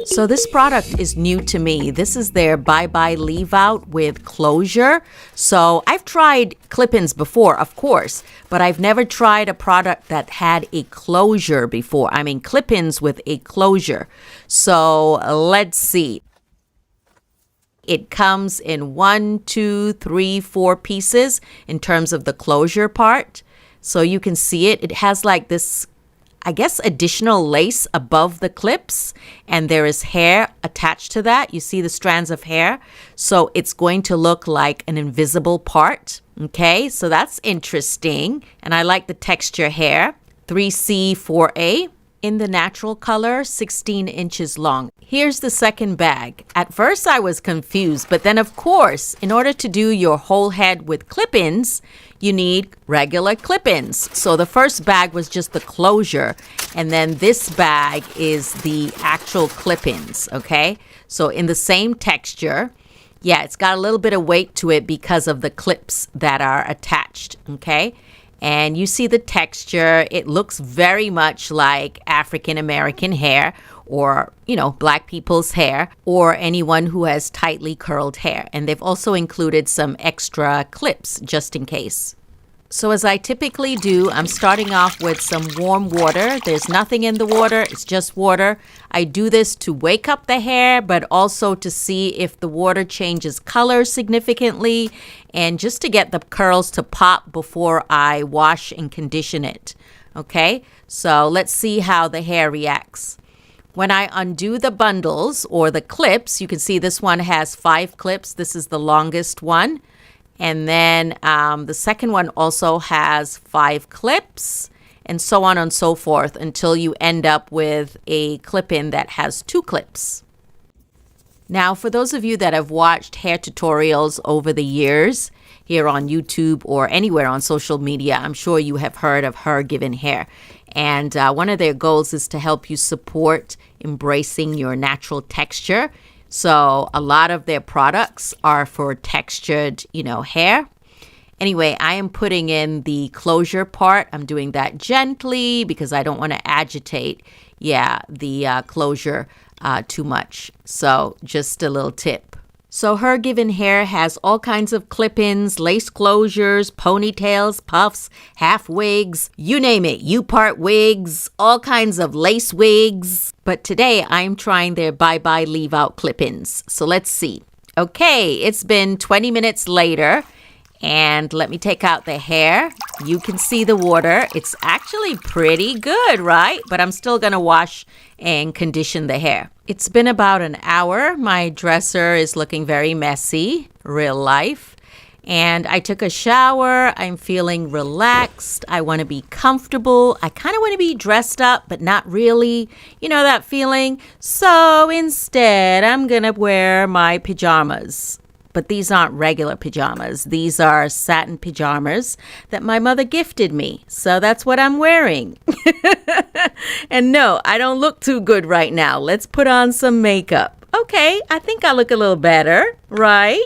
So this product is new to me. This is their bye-bye leave out with closure. So I've tried clip-ins before, of course, but I've never tried a product that had a closure before. I mean, clip-ins with a closure. So let's see. It comes in 1, 2, 3, 4 pieces in terms of the closure part. So you can see it. It has like this, I guess, additional lace above the clips, and there is hair attached to that. You see the strands of hair. So it's going to look like an invisible part. Okay, so that's interesting. And I like the texture hair. 3C, 4A. In the natural color, 16 inches long. Here's the second bag. At first I was confused, but then of course, in order to do your whole head with clip-ins, you need regular clip-ins. So the first bag was just the closure, and then this bag is the actual clip-ins, okay? So in the same texture, yeah, it's got a little bit of weight to it because of the clips that are attached, okay? And you see the texture. It looks very much like African American hair, or, you know, black people's hair, or anyone who has tightly curled hair. And they've also included some extra clips just in case. So as I typically do, I'm starting off with some warm water. There's nothing in the water, it's just water. I do this to wake up the hair, but also to see if the water changes color significantly, and just to get the curls to pop before I wash and condition it. Okay, so let's see how the hair reacts. When I undo the bundles or the clips, you can see this one has 5 clips. This is the longest one. And then the second one also has 5 clips, and so on and so forth until you end up with a clip-in that has 2 clips. Now, for those of you that have watched hair tutorials over the years here on YouTube or anywhere on social media, I'm sure you have heard of HerGivenHair. And one of their goals is to help you support embracing your natural texture. So a lot of their products are for textured, you know, hair. Anyway, I am putting in the closure part. I'm doing that gently because I don't want to agitate, the closure too much. So just a little tip. So HerGivenHair has all kinds of clip-ins, lace closures, ponytails, puffs, half wigs, you name it, U-part wigs, all kinds of lace wigs. But today I'm trying their bye-bye leave-out clip-ins. So let's see. Okay, it's been 20 minutes later, and let me take out the hair. You can see the water. It's actually pretty good, right? But I'm still gonna wash and condition the hair. It's been about an hour. My dresser is looking very messy, real life. And I took a shower. I'm feeling relaxed. I want to be comfortable. I kind of want to be dressed up, but not really. You know that feeling? So instead, I'm going to wear my pajamas. But these aren't regular pajamas. These are satin pajamas that my mother gifted me. So that's what I'm wearing. And no, I don't look too good right now. Let's put on some makeup. Okay, I think I look a little better, right?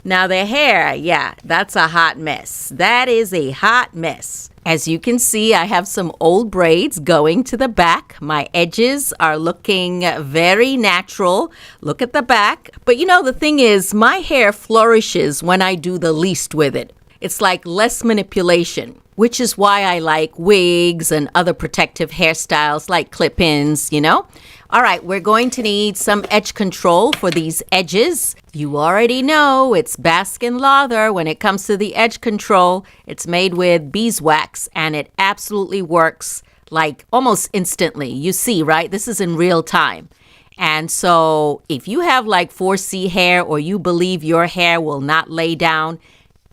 Now the hair, yeah, that's a hot mess. That is a hot mess. As you can see, I have some old braids going to the back. My edges are looking very natural. Look at the back. But you know, the thing is, my hair flourishes when I do the least with it. It's like less manipulation, which is why I like wigs and other protective hairstyles like clip-ins, you know? All right, we're going to need some edge control for these edges. You already know it's Baskin Lather when it comes to the edge control. It's made with beeswax, and it absolutely works like almost instantly. You see, right? This is in real time. And so if you have like 4C hair, or you believe your hair will not lay down,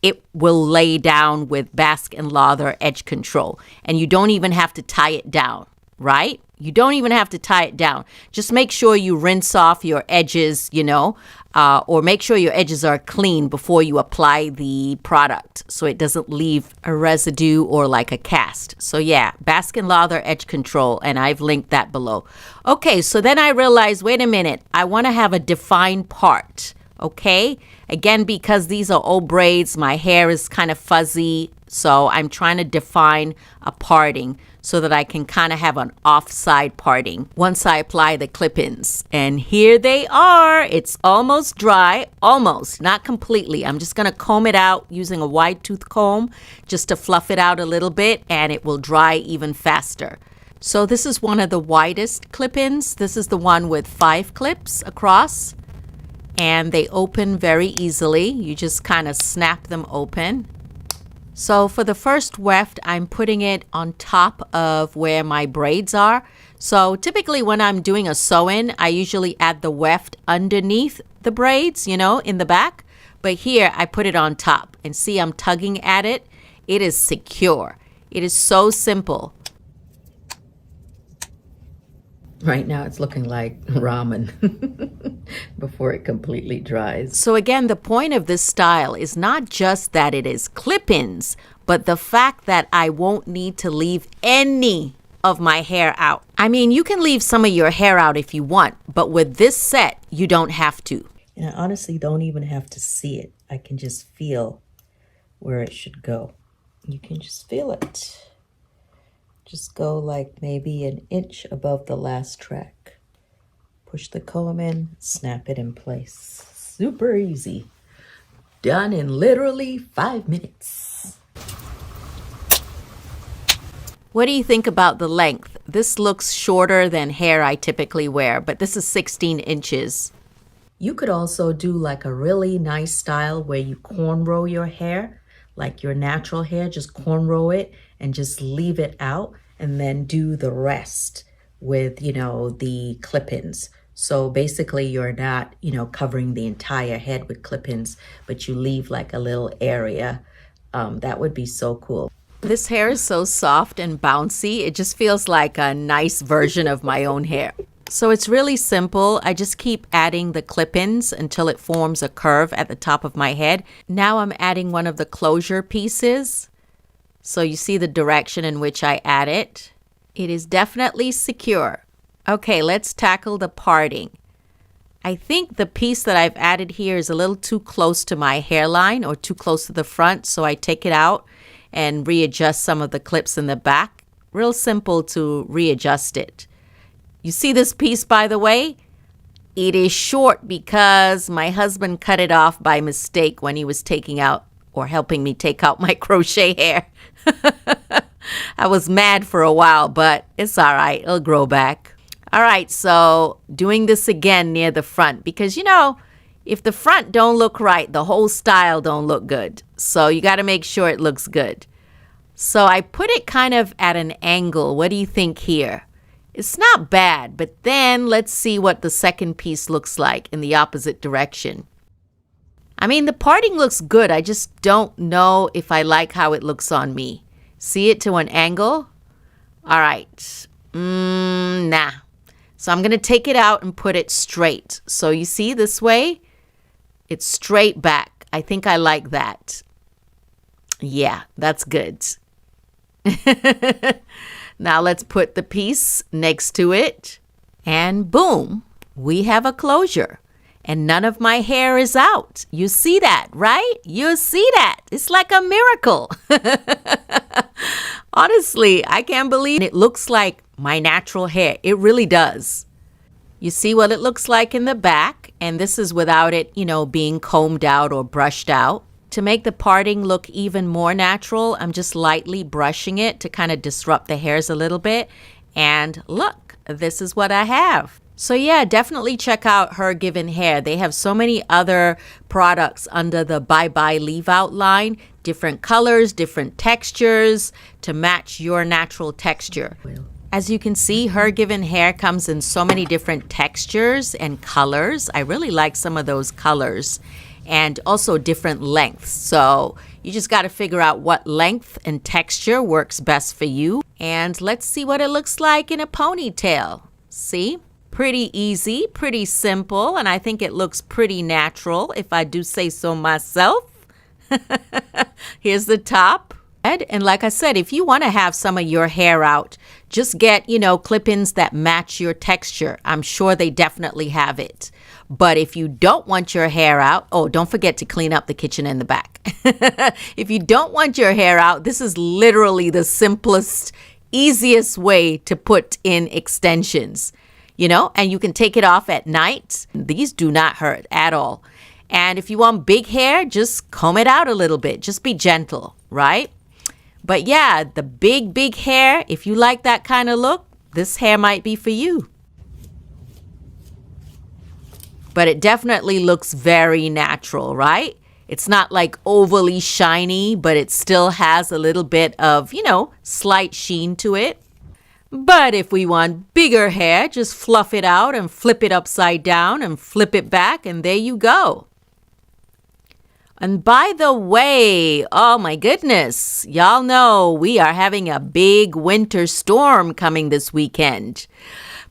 it will lay down with Baskin Lather edge control. And you don't even have to tie it down, right? You don't even have to tie it down. Just make sure you rinse off your edges, you know, or make sure your edges are clean before you apply the product so it doesn't leave a residue or like a cast. So yeah, Baskin Lather Edge Control, and I've linked that below. Okay, so then I realized, wait a minute, I want to have a defined part, okay? Again, because these are old braids, my hair is kind of fuzzy, so I'm trying to define a parting so that I can kind of have an offside parting once I apply the clip-ins. And here they are. It's almost dry, almost, not completely. I'm just gonna comb it out using a wide tooth comb just to fluff it out a little bit, and it will dry even faster. So this is one of the widest clip-ins. This is the one with 5 clips across, and they open very easily. You just kind of snap them open. So for the first weft, I'm putting it on top of where my braids are. So typically when I'm doing a sew-in, I usually add the weft underneath the braids, you know, in the back. But here I put it on top, and see, I'm tugging at it. It is secure. It is so simple. Right now it's looking like ramen before it completely dries. So again, the point of this style is not just that it is clip-ins, but the fact that I won't need to leave any of my hair out. I mean, you can leave some of your hair out if you want, but with this set, you don't have to. And I honestly don't even have to see it. I can just feel where it should go. You can just feel it. Just go like maybe an inch above the last track. Push the comb in, snap it in place. Super easy. Done in literally 5 minutes. What do you think about the length? This looks shorter than hair I typically wear, but this is 16 inches. You could also do like a really nice style where you cornrow your hair, like your natural hair, just cornrow it and just leave it out, and then do the rest with, you know, the clip-ins. So basically you're not, you know, covering the entire head with clip-ins, but you leave like a little area. That would be so cool. This hair is so soft and bouncy. It just feels like a nice version of my own hair. So it's really simple. I just keep adding the clip-ins until it forms a curve at the top of my head. Now I'm adding one of the closure pieces. So you see the direction in which I add it. It is definitely secure. Okay, let's tackle the parting. I think the piece that I've added here is a little too close to my hairline or too close to the front, so I take it out and readjust some of the clips in the back. Real simple to readjust it. You see this piece, by the way? It is short because my husband cut it off by mistake when he was taking out or helping me take out my crochet hair. I was mad for a while, but it's all right. It'll grow back. All right, so doing this again near the front because, you know, if the front don't look right, the whole style don't look good. So you got to make sure it looks good. So I put it kind of at an angle. What do you think here? It's not bad, but then let's see what the second piece looks like in the opposite direction. I mean, the parting looks good. I just don't know if I like how it looks on me. See it to an angle? All right. Nah. So I'm going to take it out and put it straight. So you see this way? It's straight back. I think I like that. Yeah, that's good. Now let's put the piece next to it. And boom, we have a closure. And none of my hair is out. You see that, right? You see that. It's like a miracle. Honestly, I can't believe it looks like my natural hair. It really does. You see what it looks like in the back. And this is without it, you know, being combed out or brushed out. To make the parting look even more natural, I'm just lightly brushing it to kind of disrupt the hairs a little bit. And look, this is what I have. So yeah, definitely check out HerGivenHair. They have so many other products under the Bye Bye Leave Out line. Different colors, different textures to match your natural texture. As you can see, HerGivenHair comes in so many different textures and colors. I really like some of those colors. And also different lengths. So you just got to figure out what length and texture works best for you. And let's see what it looks like in a ponytail. See? Pretty easy, pretty simple, and I think it looks pretty natural, if I do say so myself. Here's the top. And like I said, if you want to have some of your hair out, just get, clip-ins that match your texture. I'm sure they definitely have it. But if you don't want your hair out, oh, don't forget to clean up the kitchen in the back. If you don't want your hair out, this is literally the simplest, easiest way to put in extensions, and you can take it off at night. These do not hurt at all. And if you want big hair, just comb it out a little bit. Just be gentle, right? But yeah, the big hair, if you like that kind of look, this hair might be for you. But it definitely looks very natural, right? It's not like overly shiny, but it still has a little bit of, slight sheen to it. But if we want bigger hair, just fluff it out and flip it upside down and flip it back, and there you go. And by the way, oh my goodness, y'all know we are having a big winter storm coming this weekend.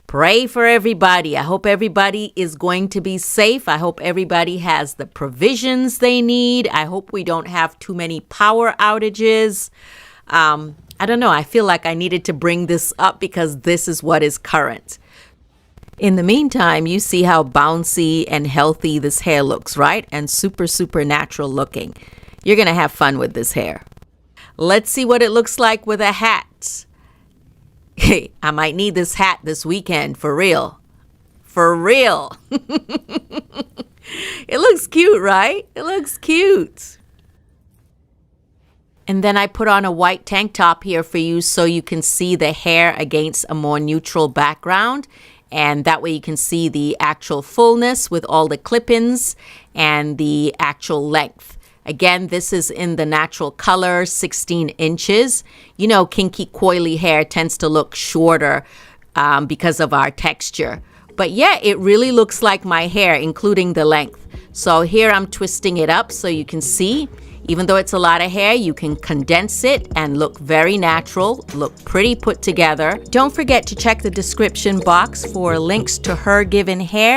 Pray for everybody. I hope everybody is going to be safe. I hope everybody has the provisions they need. I hope we don't have too many power outages. I don't know. I feel like I needed to bring this up because this is what is current. In the meantime, you see how bouncy and healthy this hair looks, right? And super natural looking. You're going to have fun with this hair. Let's see what it looks like with a hat. Hey, I might need this hat this weekend, for real. For real. It looks cute, right? It looks cute. And then I put on a white tank top here for you so you can see the hair against a more neutral background. And that way you can see the actual fullness with all the clip-ins and the actual length. Again, this is in the natural color, 16 inches. Kinky coily hair tends to look shorter because of our texture. But yeah, it really looks like my hair, including the length. So here I'm twisting it up so you can see. Even though it's a lot of hair, you can condense it and look very natural, look pretty put together. Don't forget to check the description box for links to HerGivenHair